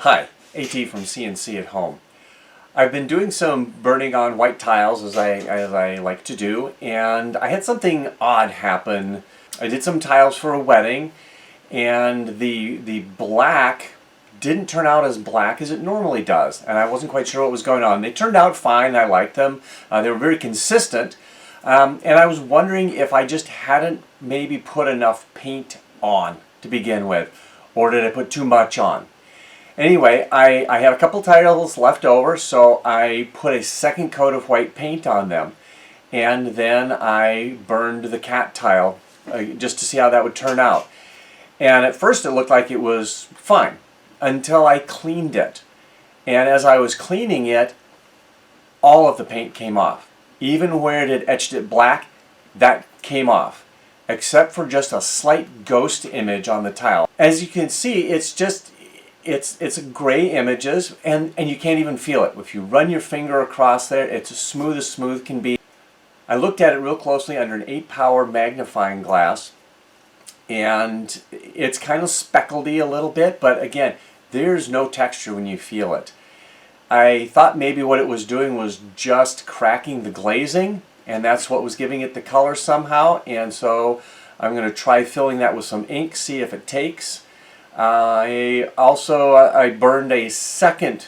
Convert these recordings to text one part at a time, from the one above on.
Hi, AT from CNC at Home. I've been doing some burning on white tiles as I like to do, and I had something odd happen. I did some tiles for a wedding, and the black didn't turn out as black as it normally does, and I wasn't quite sure what was going on. They turned out fine. I liked them. They were very consistent, and I was wondering if I just hadn't maybe put enough paint on to begin with, or did I put too much on? Anyway, I had a couple tiles left over, so I put a second coat of white paint on them. And then I burned the cat tile just to see how that would turn out. And at first it looked like it was fine until I cleaned it. And as I was cleaning it, all of the paint came off. Even where it had etched it black, that came off, except for just a slight ghost image on the tile. As you can see, it's gray images, and you can't even feel it. If you run your finger across there, it's as smooth can be. I looked at it real closely under an 8-power magnifying glass, and it's kind of speckledy a little bit, but again, there's no texture when you feel it. I thought maybe what it was doing was just cracking the glazing, and that's what was giving it the color somehow, and so I'm going to try filling that with some ink, see if it takes. I burned a second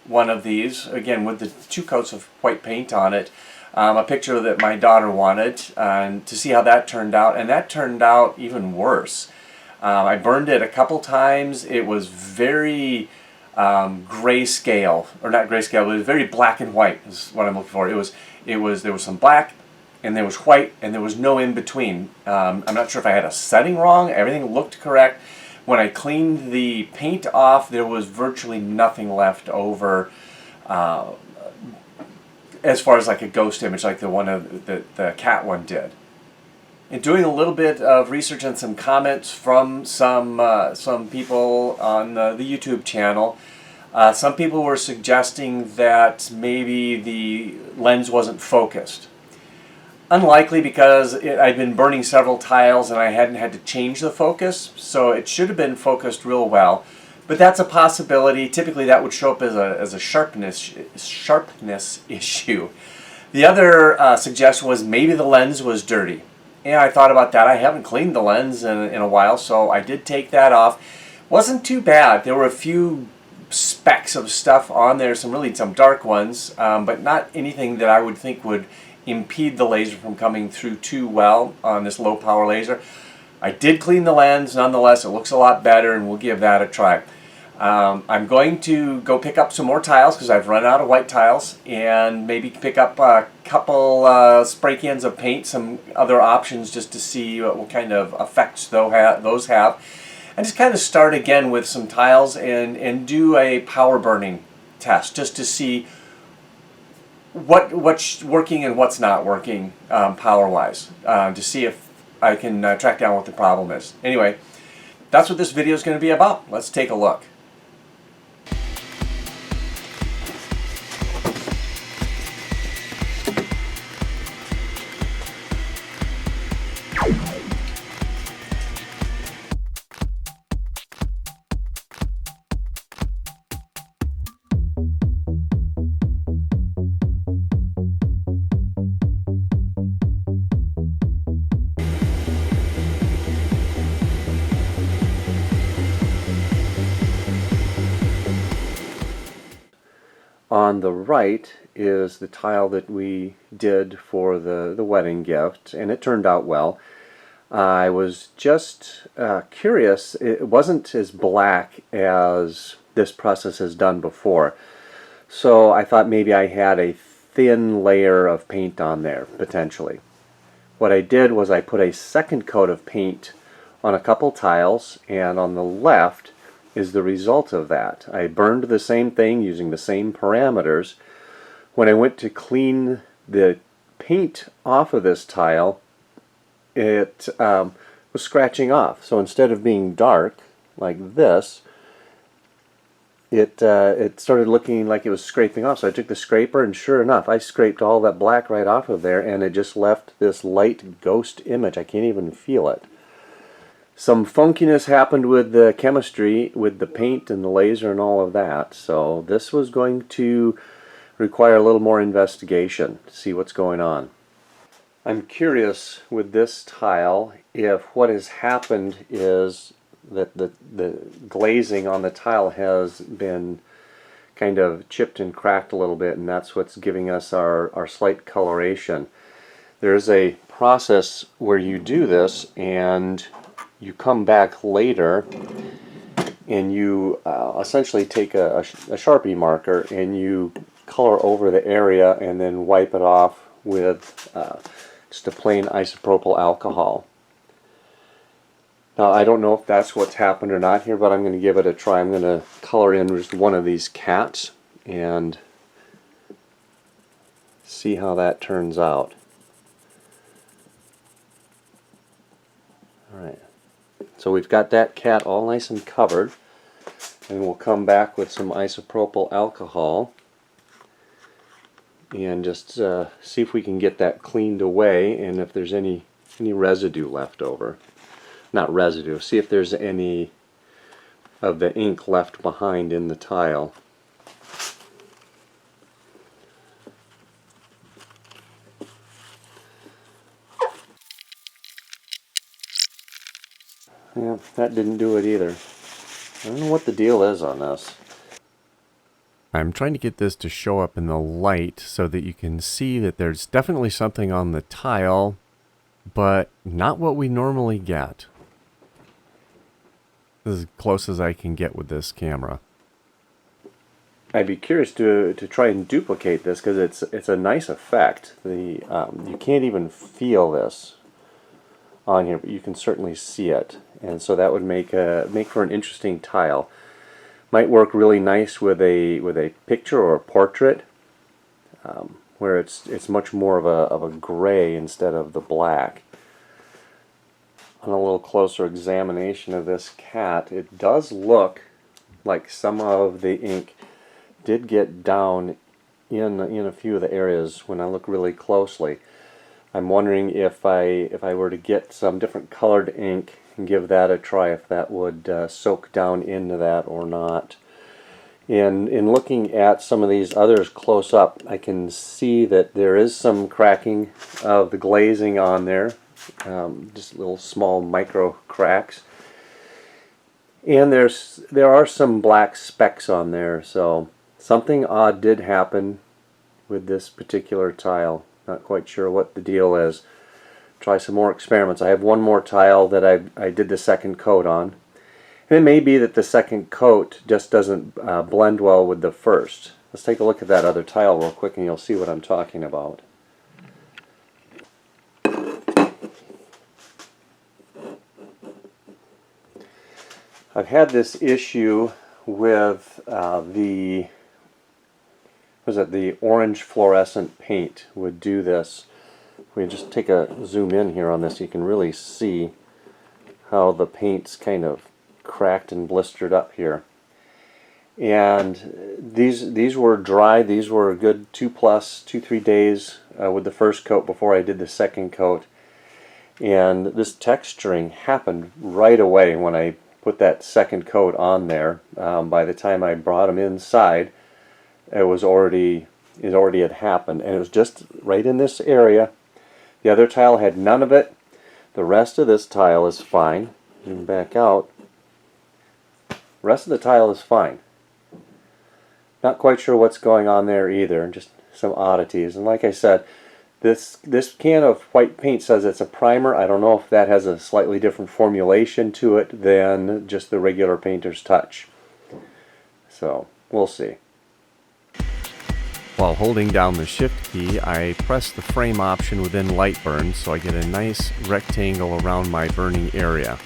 one of these, again with the 2 coats of white paint on it, a picture that my daughter wanted, to see how that turned out, and that turned out even worse. I burned it a couple times. It was very grayscale, or not grayscale, but it was very black and white is what I'm looking for. There was some black, and there was white, and there was no in between. I'm not sure if I had a setting wrong. Everything looked correct. When I cleaned the paint off, there was virtually nothing left over as far as like a ghost image like the one of the cat one did. And doing a little bit of research and some comments from some people on the YouTube channel, some people were suggesting that maybe the lens wasn't focused. Unlikely, because I'd been burning several tiles and I hadn't had to change the focus, so it should have been focused real well. But that's a possibility. Typically that would show up as a sharpness issue. The other suggestion was maybe the lens was dirty. And I thought about that. I haven't cleaned the lens in a while, so I did take that off. Wasn't too bad. There were a few specks of stuff on there, some dark ones, but not anything that I would think would impede the laser from coming through too well on this low power laser. I did clean the lens nonetheless. It looks a lot better, and we'll give that a try. I'm going to go pick up some more tiles because I've run out of white tiles, and maybe pick up a couple spray cans of paint, some other options, just to see what kind of effects those have, and just kind of start again with some tiles and do a power burning test just to see what's working and what's not working power-wise, to see if I can track down what the problem is. Anyway, that's what this video is going to be about. Let's take a look. On the right is the tile that we did for the wedding gift, and it turned out well. I was just curious. It wasn't as black as this process has done before, so I thought maybe I had a thin layer of paint on there, potentially. What I did was I put a second coat of paint on a couple tiles, and on the left is the result of that. I burned the same thing using the same parameters. When I went to clean the paint off of this tile, it was scratching off. So instead of being dark like this, it started looking like it was scraping off. So I took the scraper, and sure enough, I scraped all that black right off of there, and it just left this light ghost image. I can't even feel it. some funkiness happened with the chemistry, with the paint and the laser and all of that. So this was going to require a little more investigation to see what's going on. I'm curious with this tile if what has happened is that the glazing on the tile has been kind of chipped and cracked a little bit, and that's what's giving us our slight coloration. There's a process where you do this and you come back later and you essentially take a Sharpie marker and you color over the area and then wipe it off with just a plain isopropyl alcohol. Now I don't know if that's what's happened or not here, but I'm going to give it a try. I'm going to color in just one of these cats and see how that turns out. Alright, so we've got that cat all nice and covered, and we'll come back with some isopropyl alcohol and just see if we can get that cleaned away and if there's any residue left over. Not residue, see if there's any of the ink left behind in the tile. Yeah, that didn't do it either. I don't know what the deal is on this. I'm trying to get this to show up in the light so that you can see that there's definitely something on the tile, but not what we normally get. This is as close as I can get with this camera. I'd be curious to try and duplicate this because it's a nice effect. You can't even feel this on here, but you can certainly see it, and so that would make for an interesting tile. Might work really nice with a picture or a portrait, where it's much more of a gray instead of the black. On a little closer examination of this cat, it does look like some of the ink did get down in a few of the areas when I look really closely. I'm wondering if I were to get some different colored ink and give that a try, if that would soak down into that or not. And in looking at some of these others close up, I can see that there is some cracking of the glazing on there. Just little small micro cracks, and there are some black specks on there, so something odd did happen with this particular tile. Not quite sure what the deal is. Try some more experiments. I have one more tile that I did the second coat on, and it may be that the second coat just doesn't blend well with the first. Let's take a look at that other tile real quick and you'll see what I'm talking about. I've had this issue with the orange fluorescent paint would do this. We just take a zoom in here on this, you can really see how the paint's kind of cracked and blistered up here. And these were dry. These were a good 2-3 days with the first coat before I did the second coat. And this texturing happened right away when I put that second coat on there. By the time I brought them inside, it already had happened, and it was just right in this area. The other tile had none of it. The rest of this tile is fine. Zoom back out. The rest of the tile is fine. Not quite sure what's going on there either, just some oddities. And like I said, this can of white paint says it's a primer. I don't know if that has a slightly different formulation to it than just the regular painter's touch. So, we'll see. While holding down the Shift key, I press the frame option within Light Burn so I get a nice rectangle around my burning area.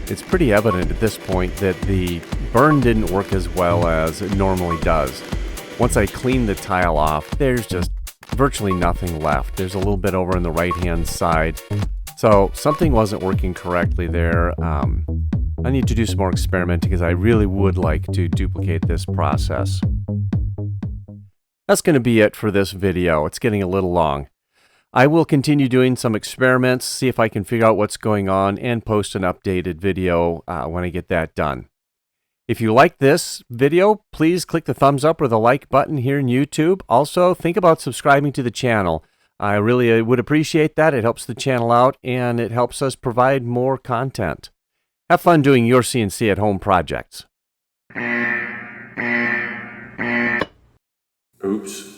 It's pretty evident at this point that the burn didn't work as well as it normally does. Once I cleaned the tile off, there's just virtually nothing left. There's a little bit over on the right-hand side. So something wasn't working correctly there. I need to do some more experimenting because I really would like to duplicate this process. That's going to be it for this video. It's getting a little long. I will continue doing some experiments, see if I can figure out what's going on, and post an updated video when I get that done. If you like this video, please click the thumbs up or the like button here in YouTube. Also, think about subscribing to the channel. I really would appreciate that. It helps the channel out and it helps us provide more content. Have fun doing your CNC at home projects. Oops.